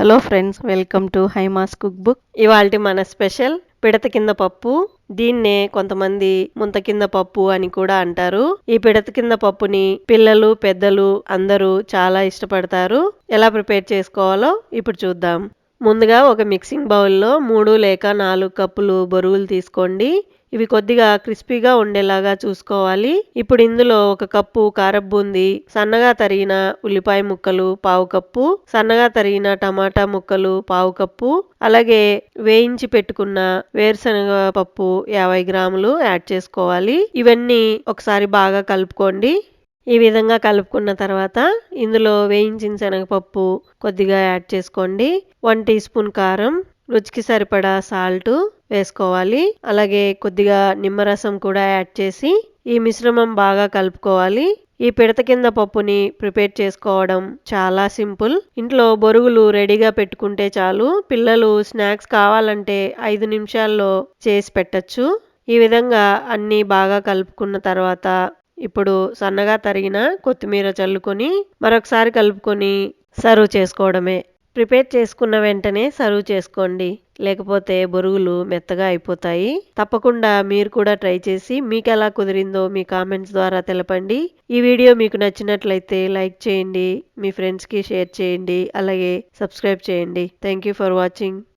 Hello friends, welcome to Hyma's cook book. ఇవాల్టి మన special పిడత కింద పప్పు. దీన్నే కొంతమంది ముంత కింద పప్పు అని కూడా అంటారు. ఈ పిడత కింద పప్పుని పిల్లలు పెద్దలు అందరూ చాలా ఇష్టపడతారు. ఎలా ప్రిపేర్ చేసుకోవాలో ఇప్పుడు చూద్దాం. ముందుగా ఒక మిక్సింగ్ బౌల్లో 3 లేక 4 కప్పులు బొరుగులు తీసుకోండి. ఇవి కొద్దిగా క్రిస్పీగా ఉండేలాగా చూసుకోవాలి. ఇప్పుడు ఇందులో 1 కప్పు కారపు బూందీ, సన్నగా తరిగిన ఉల్లిపాయ ముక్కలు 1/2 కప్పు, సన్నగా తరిగిన టమాటా ముక్కలు 1/2 కప్పు, అలాగే వేయించి పెట్టుకున్న వేరుశనగ పప్పు 50 గ్రాములు యాడ్ చేసుకోవాలి. ఇవన్నీ ఒకసారి బాగా కలుపుకోండి. ఈ విధంగా కలుపుకున్న తర్వాత ఇందులో వేయించిన శనగపప్పు కొద్దిగా యాడ్ చేసుకోండి. 1 టీ స్పూన్ కారం, రుచికి సరిపడా సాల్ట్ వేసుకోవాలి. అలాగే కొద్దిగా నిమ్మరసం కూడా యాడ్ చేసి ఈ మిశ్రమం బాగా కలుపుకోవాలి. ఈ పిడత కింద పప్పుని ప్రిపేర్ చేసుకోవడం చాలా సింపుల్. ఇంట్లో బొరుగులు రెడీగా పెట్టుకుంటే చాలు. పిల్లలు స్నాక్స్ కావాలంటే 5 నిమిషాల్లో చేసి పెట్టచ్చు. ఈ విధంగా అన్నీ బాగా కలుపుకున్న తర్వాత ఇప్పుడు సన్నగా తరిగిన కొత్తిమీర చల్లుకొని మరొకసారి కలుపుకొని సర్వ్ చేసుకోవడమే. ప్రిపేర్ చేసుకున్న వెంటనే సర్వ్ చేసుకోండి, లేకపోతే బొరుగులు మెత్తగా అయిపోతాయి. తప్పకుండా మీరు కూడా ట్రై చేసి మీకు ఎలా కుదిరిందో మీ కామెంట్స్ ద్వారా తెలపండి. ఈ వీడియో మీకు నచ్చినట్లయితే లైక్ చేయండి, మీ ఫ్రెండ్స్కి షేర్ చేయండి, అలాగే సబ్స్క్రైబ్ చేయండి. Thank you for watching.